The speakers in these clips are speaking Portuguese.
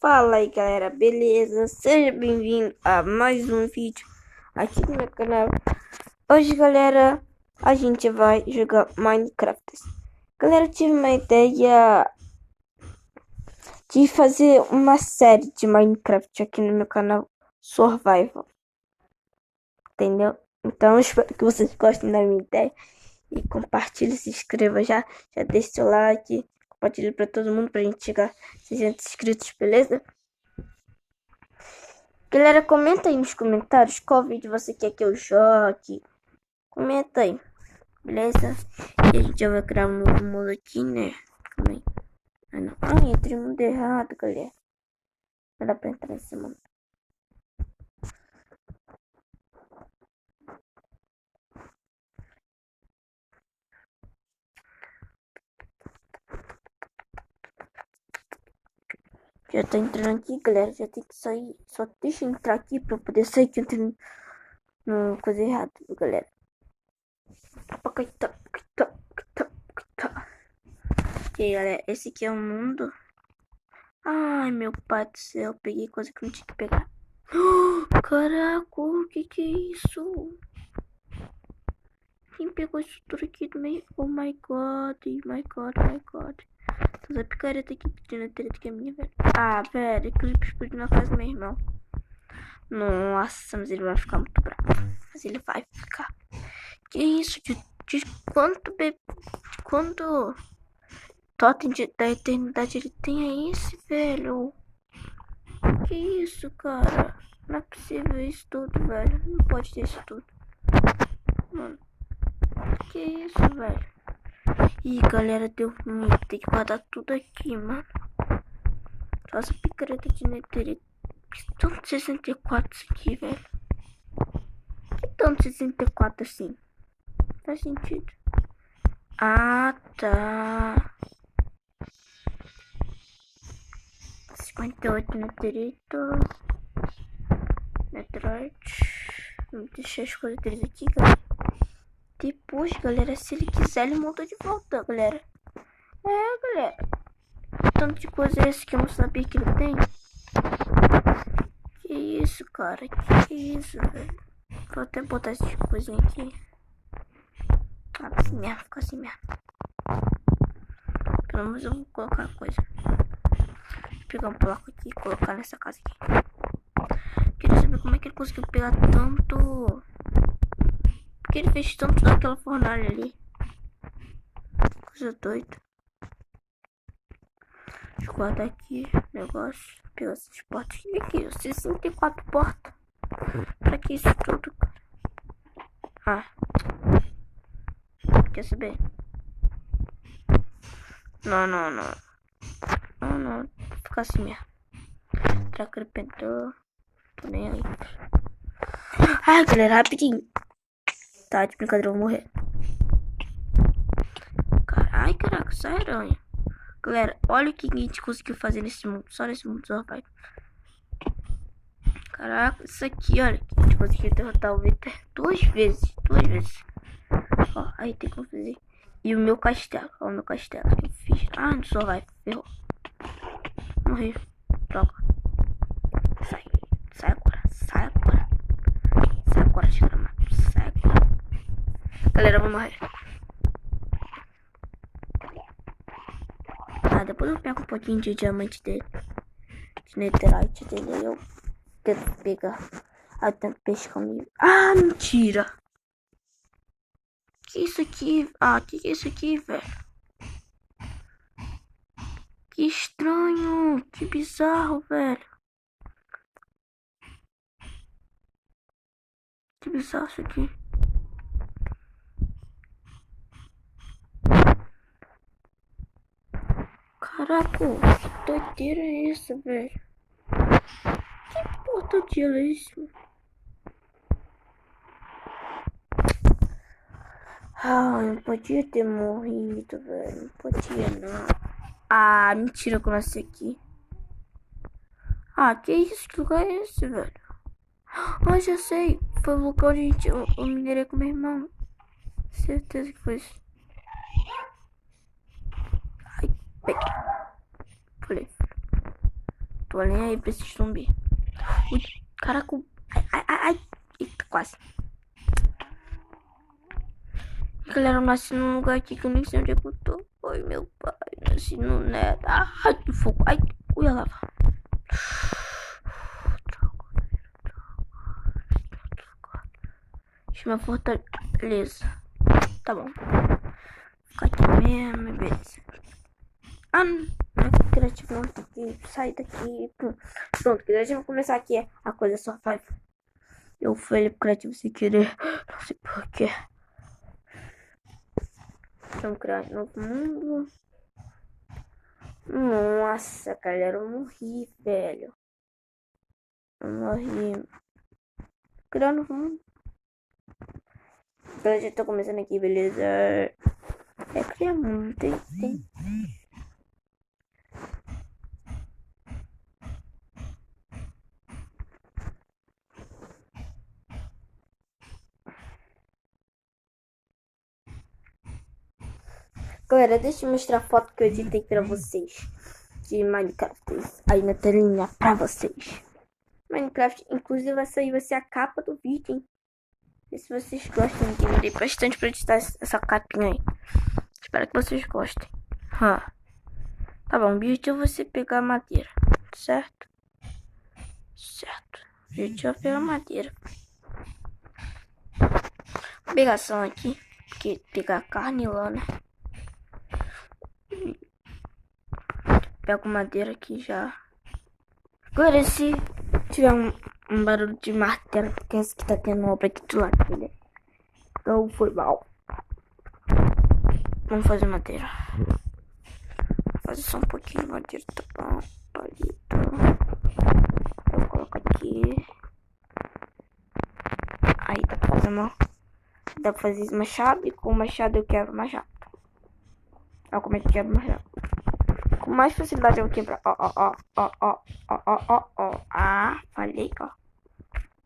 Fala aí galera, beleza? Seja bem-vindo a mais um vídeo aqui no meu canal. Hoje galera, a gente vai jogar Minecraft. Galera, eu tive uma ideia de fazer uma série de Minecraft aqui no meu canal Survival. Entendeu? Então eu espero que vocês gostem da minha ideia. E compartilhe, se inscreva já deixe seu like, compartilhe pra todo mundo pra gente chegar a 600 inscritos, beleza? Galera, comenta aí nos comentários qual vídeo você quer que eu jogue. Comenta aí, beleza? E a gente já vai criar um novo mundo aqui, né? Calma aí. Ah, não. Ai, entrei no mundo errado, galera. Não dá pra entrar nesse mundo. Já tô entrando aqui, galera. Já tem que sair. Só deixa eu entrar aqui pra eu poder sair que eu entrei no coisa errada, galera. E aí, galera, esse aqui é o mundo. Ai, meu pai do céu, peguei coisa que não tinha que pegar. Caraca, o que é isso? Quem pegou isso tudo aqui do meio? Oh my god, my god, my god. Toda picareta aqui pedindo a treta que é minha, velho. Ah, velho, Eclipse explodiu na casa do meu irmão. Nossa, mas ele vai ficar muito bravo. Mas ele vai ficar. Que isso? De quanto bebê. De quanto totem da eternidade ele tem é esse, velho? Que isso, cara? Não é possível isso tudo, velho. Não pode ter isso tudo. Mano, que isso, velho? Ih, galera, deu ruim. Tem que guardar tudo aqui, mano. Nossa, picareta de netherite. Que tanto 64 isso aqui, velho? Que tanto 64 assim? Faz sentido. Ah, tá. 58 netherite. Netherite. Vamos deixar as coisas deles aqui, galera. Depois, galera, se ele quiser, ele monta de volta, galera. É, galera. Tanto de coisa esse que eu não sabia que ele tem. Que isso, cara? Que isso, velho? Vou até botar essas coisinhas aqui. Ah, assim mesmo, fica assim mesmo. Pelo menos eu vou colocar coisa. Vou pegar um bloco aqui e colocar nessa casa aqui. Queria saber como é que ele conseguiu pegar tanto. Porque ele fez tanto daquela fornalha ali. Coisa doida. Deixa eu guardar aqui o negócio. Pegar essas portas. E aqui, 64 portas. Pra que isso tudo? Ah. Quer saber? Não. Não. Vou ficar assim mesmo. Tracker pintor. Tô nem aí. Ai, galera, rapidinho. Tá, de brincadeira, eu vou morrer. Ai, caraca, sai aranha. Galera, olha o que a gente conseguiu fazer nesse mundo. Só nesse mundo só vai. Caraca, isso aqui, olha. A gente conseguiu derrotar o Wither duas vezes. Ó, aí tem como fazer. E o meu castelo. Ó, o meu castelo que eu fiz. Ah, não só vai. Ferrou. Morri. Droga. Sai agora. Sai agora, desgramado. Sai agora. Galera, eu vou morrer. Ah, depois eu pego um pouquinho de diamante dele. De netherite dele. Aí eu tento pegar. Aí eu tento pescar um livro. Ah, mentira. Que isso aqui? Ah, que é isso aqui, velho? Que estranho. Que bizarro, velho. Que bizarro isso aqui. Caraca, que doideira é essa, velho? Que porta de é isso? Ah, não podia ter morrido, velho. Não podia, não. Ah, mentira que eu nasci aqui. Ah, que isso? Que lugar é esse, velho? Ah, já sei. Foi o lugar onde eu minerei com meu irmão. Certeza que foi isso. Ai, bem. Falei. Tô nem aí pra esse zumbi. Ui, caraca. Ai. Eita, quase. Galera, eu nasci num lugar aqui que eu nem sei onde é que eu tô. Oi, meu pai. Nasci no neto. Ai, que fogo. Ai, ui, a lava. Deixa uma fortaleza. Tá bom. Ficar aqui mesmo, beleza. Ah, não é criativo não. Tem que sair daqui. Pronto, criativo começar aqui. A coisa só faz. Eu fui pro criativo sem querer. Não sei porquê. Vamos criar um novo mundo. Nossa, galera, eu morri, velho. Eu morri. Criar um novo mundo. Eu já tô começando aqui, beleza? É criar mundo, tem. Galera, deixa eu mostrar a foto que eu editei pra vocês de Minecraft aí na telinha pra vocês. Minecraft, inclusive vai ser a capa do vídeo, hein? E se vocês gostam, que me dei bastante pra editar essa capinha aí. Espero que vocês gostem. Tá bom, o objetivo é você pegar madeira, certo? Certo. O objetivo é pegar madeira. Vou pegar só aqui, porque pegar carne lá, né? Pego madeira aqui já. Agora, se tiver um barulho de martelo, porque essa que tá tendo obra aqui do lado, né? Então foi mal. Vamos fazer madeira. Vou fazer só um pouquinho de madeira, tá bom? Palito. Eu coloco aqui. Aí dá pra fazer mal. Dá pra fazer machado e com o machado eu quebro machado. Olha como é que quebra machado. Com mais facilidade eu quebro. Ó. Ah, falei, ó.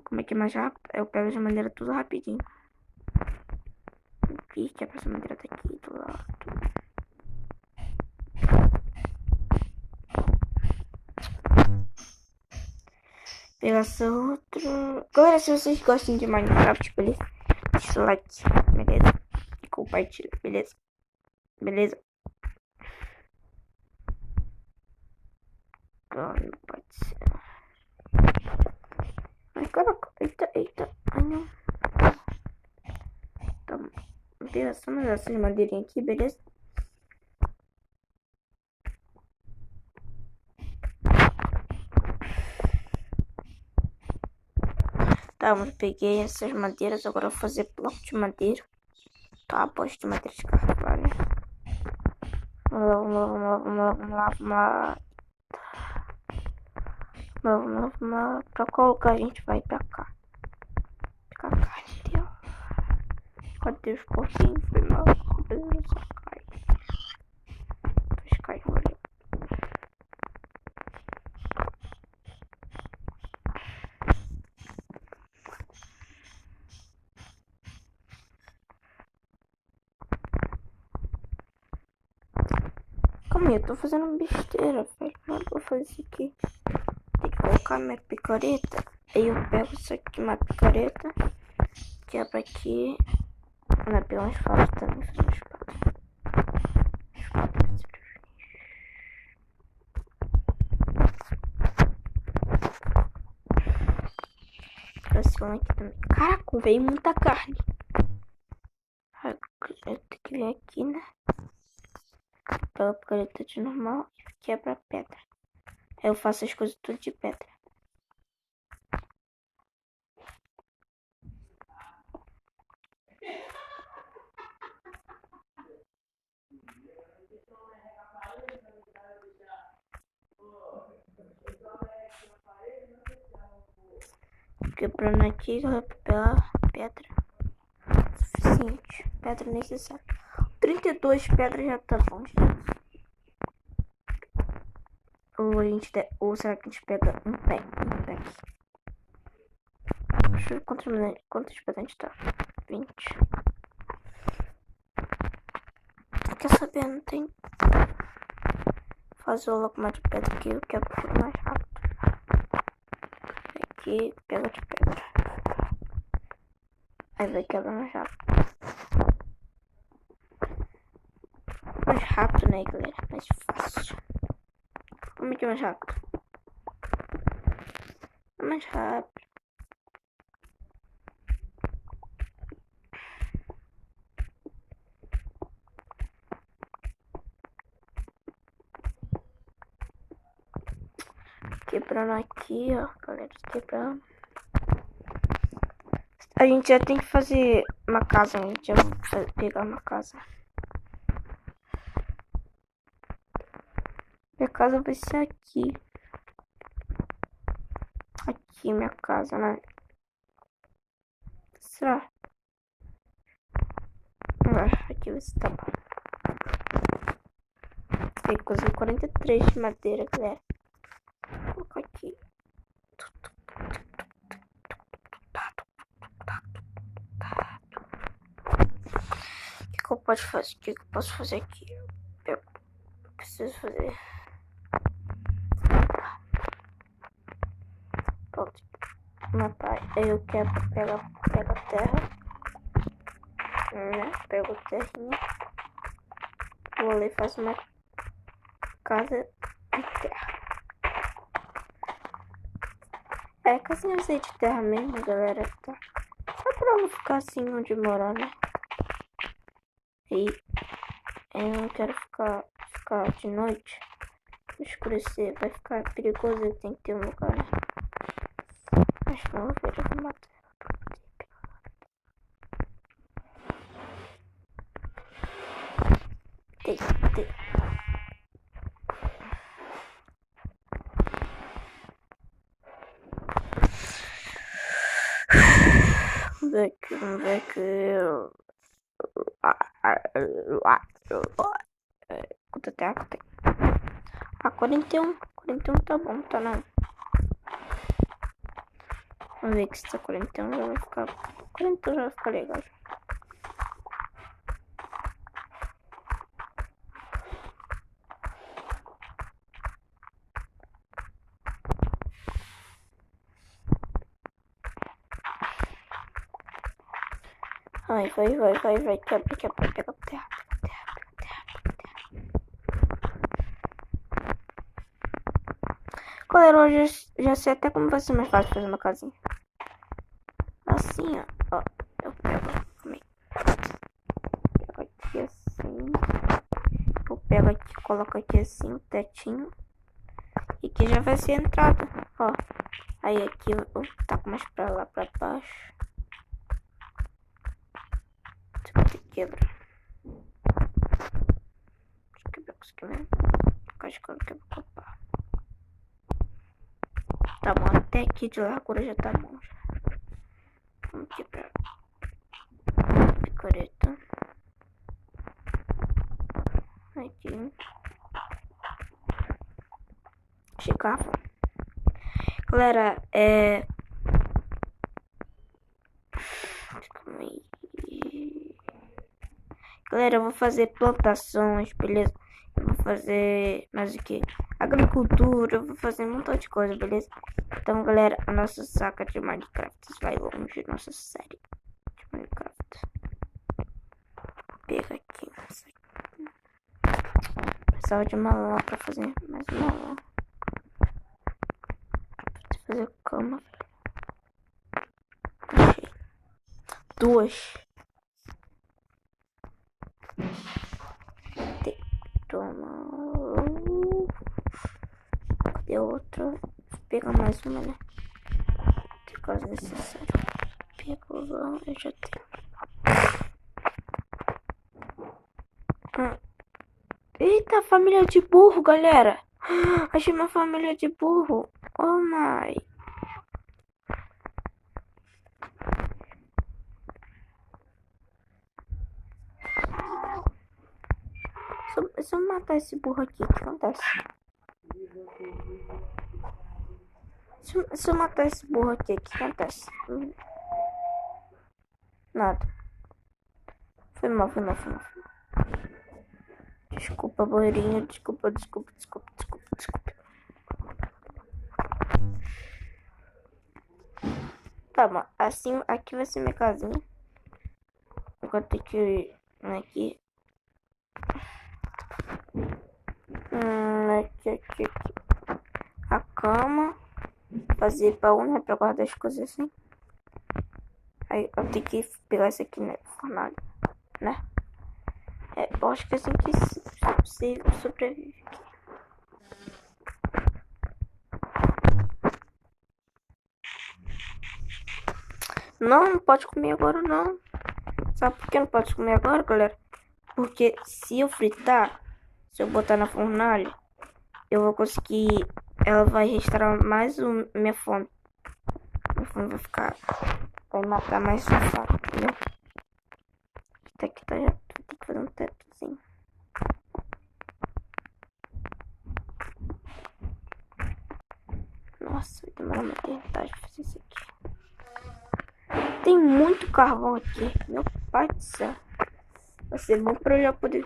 Como é que é mais rápido? Eu pego essa madeira tudo rapidinho. E quebra essa madeira daqui do lado. Pegar essa outra. Galera, se vocês gostam de Minecraft, beleza? Deixa o like, beleza? E compartilha, beleza? Beleza? Não pode ser. Ai, caraca. Eita. Ai, não. Tá bom. Vou pegar só mais essas madeirinhas aqui, beleza? Tá, eu peguei essas madeiras. Agora eu vou fazer bloco de madeira. Tá, poste de madeira de carvalho. Vamos lá. Pra qual lugar a gente vai? Pra cá. Pra cá, entendeu? Cadê os porquinhos? Foi mal. Só cai. Os cai, olha. Calma aí, eu tô fazendo besteira, velho. Como é que eu vou fazer isso aqui? Tem que colocar minha picareta. Aí eu pego isso aqui, uma picareta. Quebra aqui. Vou pegar uma espada também, fazer uma espada. Esse aqui também. Caraca, veio muita carne. Eu tenho que vir aqui, né? Pega a picareta de normal e quebra a pedra. Aí eu faço as coisas tudo de pedra. Quebrando aqui, eu vou pegar pedra suficiente. Pedra necessária. 32 pedras já tá bom, gente. Ou será que a gente pega um pack? Deixa eu ver quantas pedras a gente tá. 20. Quer saber? Não tem. Fazer logo mais de pedra aqui, eu quero por mais rápido. aqui, pega de pedra. Aí vai quebrar mais rápido. Mais rápido, né, galera? Mais fácil. Como é que é mais rápido? É mais rápido. Quebrando aqui, ó, galera, quebrando. A gente já tem que fazer uma casa, a gente já vai pegar uma casa. Minha casa vai ser aqui. Aqui, minha casa, né? Será? Aqui vai ser, tá bom. Tem que conseguir 43 de madeira, galera. Vou colocar aqui. O que eu posso fazer? O que eu posso fazer aqui? Eu preciso fazer. Pronto. Matar. Aí eu quero pega a terra. Né? Pego a terrinha. Vou ali e faço uma casa de terra. É casinha de terra mesmo, galera. Tá? Só pra não ficar assim onde morar, né? E eu não quero ficar de noite. Escurecer, vai ficar perigoso. Eu tenho que ter um lugar, né? Acho que não vou ver, eu vou matar ela. Tem. Vamos ver aqui. Quanto terra tem? 41. 41 tá bom, tá não. Vamos ver que se tá 41 já vai ficar. 41 já vai ficar legal. Vai, quebra, pega terra. Galera, hoje já sei até como vai ser mais fácil fazer uma casinha. Assim, ó. Eu pego aqui assim. Eu pego aqui, coloco aqui assim o tetinho. E aqui já vai ser a entrada, ó. Aí aqui eu taco mais pra lá, pra baixo. Quebra. Deixa eu quebrar com isso aqui mesmo. Acho que eu não quebro com o pau. Tá bom, até aqui de largura já tá bom. Vamos quebrar. Picareta. Aqui. Chegava. Galera, calma aí. Galera, eu vou fazer plantações, beleza? Eu vou fazer mais o que? Agricultura, eu vou fazer um montão de coisa, beleza? Então, galera, a nossa saga de Minecraft vai longe, nossa série de Minecraft. Pega aqui, nossa. Precisava de uma lã pra fazer mais uma lã. Preciso fazer cama, velho. Achei. 2. Toma. Cadê outra? Vou pegar mais uma, né? De caso necessário. Pego lá, eu já tenho. Eita, família de burro, galera. Achei uma família de burro. Oh my. Se eu matar esse burro aqui, o que acontece? Se eu matar esse burro aqui, o que acontece? Nada. Foi mal. Desculpa, burrinho. Desculpa. Calma, assim, aqui vai ser minha casinha. Agora tem que ir aqui. Aqui. A cama. Fazer baú, né? Pra guardar as coisas assim. Aí eu tenho que pegar isso aqui, né? Fornalha, né? Eu acho que é assim que se sobrevive aqui. Não pode comer agora não. Sabe por que não pode comer agora, galera? Porque se eu fritar, se eu botar na fornalha, eu vou conseguir. Ela vai restaurar mais minha fome. Minha fome vai ficar. Vai matar mais o fome, entendeu? Até que tá já. Tem que fazer um tetozinho. Nossa, vai demorar uma eternidade pra fazer isso aqui. Tem muito carvão aqui. Meu pai do céu. Vai ser bom pra eu já poder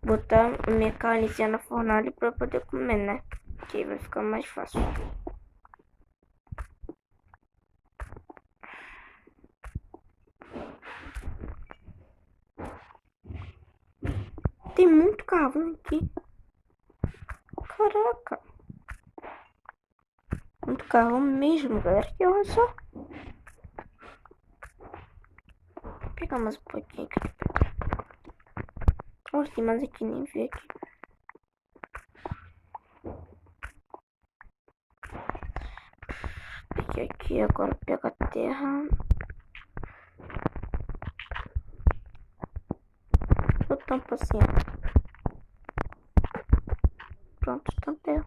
botar minha carnezinha na fornalha pra eu poder comer, né? Que aí vai ficar mais fácil. Tem muito carvão aqui. Caraca. Muito carvão mesmo, galera. Que olha só. Vou pegar mais um pouquinho aqui. Olha, tem mais aqui, nem vi aqui. Peguei aqui, agora pega a terra. Eu tampo assim, ó. Pronto, tampei.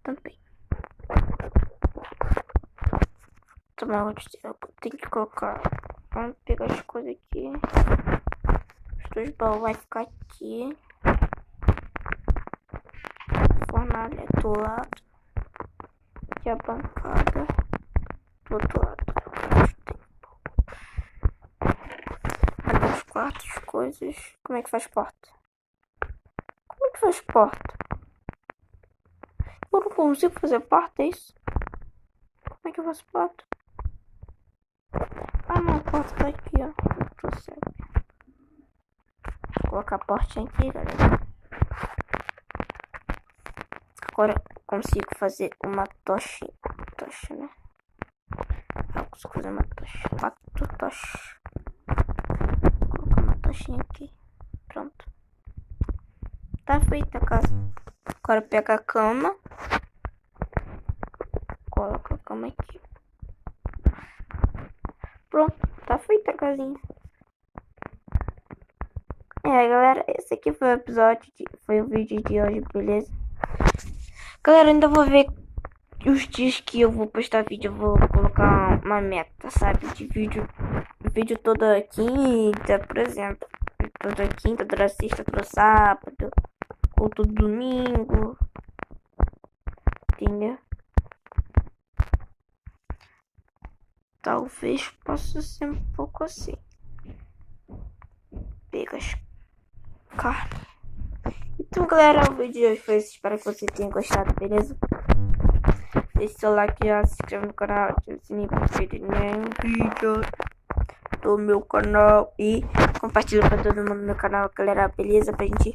Tampei. Eu tenho que colocar. Vamos pegar as coisas aqui. Os dois baús vai ficar aqui. Fornalha do lado. E a bancada do outro lado. Abrir os quartos, coisas. Como é que faz porta? Como é que faz porta? Eu não consigo fazer porta, é isso? Como é que eu faço porta? Ah, não, a porta tá aqui, ó. Vou colocar a portinha aqui, galera. Agora eu consigo fazer uma tocha, né? Eu consigo fazer uma tocha. 4 tochas. Vou colocar uma tochinha aqui. Pronto. Tá feita a casa. Agora pega a cama. Coloca a cama aqui. Pronto, tá feita a casinha. Galera, esse aqui foi o episódio, foi o vídeo de hoje, beleza? Galera, ainda vou ver os dias que eu vou postar vídeo, eu vou colocar uma meta, sabe? De vídeo toda quinta, por exemplo. Toda quinta, toda sexta, todo sábado. Ou todo domingo. Entendeu? Talvez possa ser um pouco assim. Pega as carnes. Então, galera, o vídeo de hoje foi esse. Espero que você tenha gostado, beleza? Deixe seu like, já se inscreve no canal, ative o sininho para não perder nenhum vídeo do meu canal e compartilha para todo mundo no meu canal, galera, beleza? Pra gente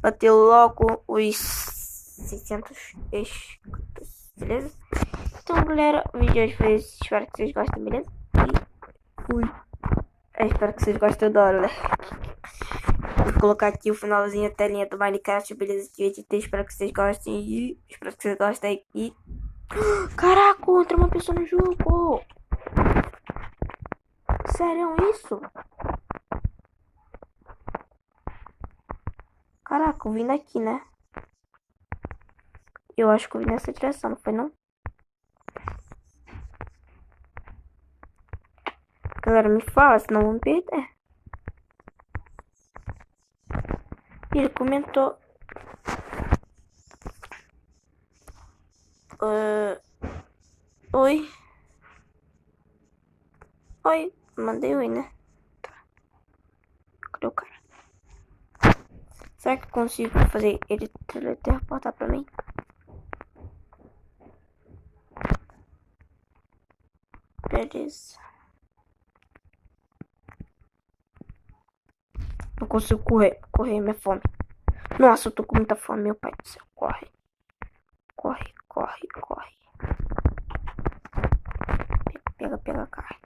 bater logo os 600 inscritos, beleza? Então, galera, o vídeo de hoje foi esse. Espero que vocês gostem, beleza? E fui. Espero que vocês gostem da hora, né? Vou colocar aqui o finalzinho, a telinha do Minecraft, beleza? Espero que vocês gostem e espero que vocês gostem e... Caraca, entra uma pessoa no jogo! Sério isso? Caraca, eu vim daqui, né? Eu acho que eu vim nessa direção, não foi não? Galera, me fala, senão eu vou me perder. Ele comentou. Oi. Oi. Mandei oi, né? Tá. Cadê o cara? Será que eu consigo fazer ele teleportar pra mim? Beleza. Não consigo correr. Correr, minha fome. Nossa, eu tô com muita fome, meu pai do céu. Corre. Corre, corre, corre. Pega a carne.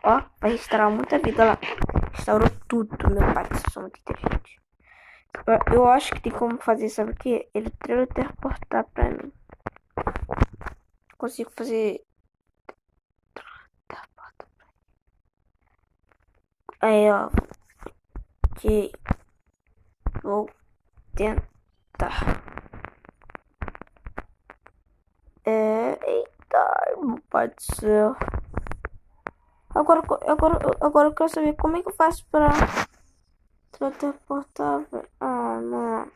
Ó, vai restaurar muita vida lá. Restaurou tudo, meu pai. Vocês são muito inteligentes. Eu acho que tem como fazer, sabe o que? Ele teleportar pra mim. Consigo fazer. Aí, ó. Ok. Vou tentar. Eita, meu pai do céu. Agora eu quero saber como é que eu faço pra teleportar, velho. Ah, mano.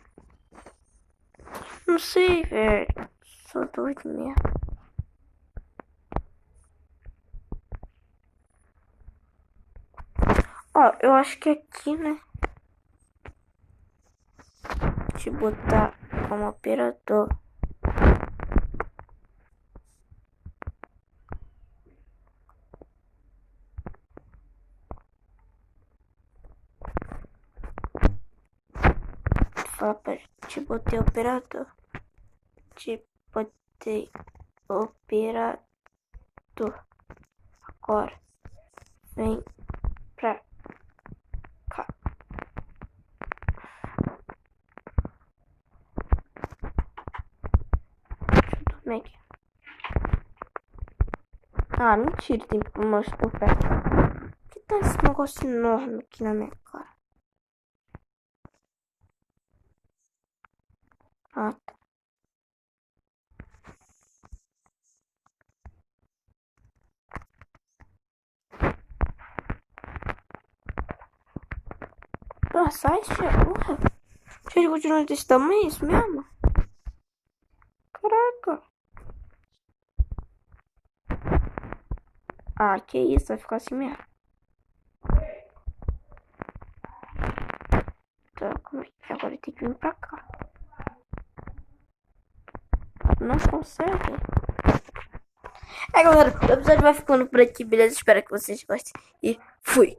Não sei, velho. Sou doido mesmo. Ó, eu acho que aqui, né? Deixa eu botar como operador. Fala pra te botei operador. Te botei operador. Agora vem pra cá. Deixa eu dormir aqui. Ah, mentira, tem que mostrar por perto. Que tá esse negócio enorme aqui na minha cara? Ah, tá. Nossa, sai, porra. Ele continua desse tamanho, isso mesmo? Caraca. Ah, que isso, vai ficar assim mesmo. Tá, como é que agora tem que vir pra cá? Não consegue. Galera, o episódio vai ficando por aqui, beleza? Espero que vocês gostem. E fui!